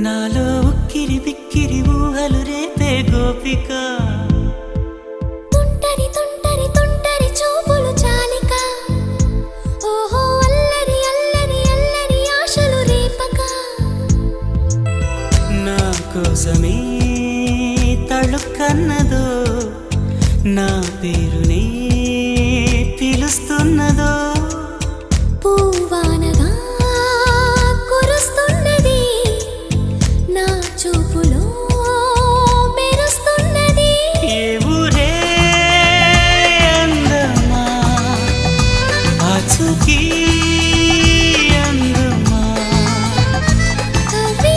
నాలో ఉక్కిరి బిక్కిరి ఊహలు రేపే గోపిక తుంటరి తుంటరి తుంటరి చూపులు చాలిక ఓహో అల్లరి అల్లరి అల్లరి ఆశలు రేపక నా కోసమే తళుక్కన్నదో నా పేరునే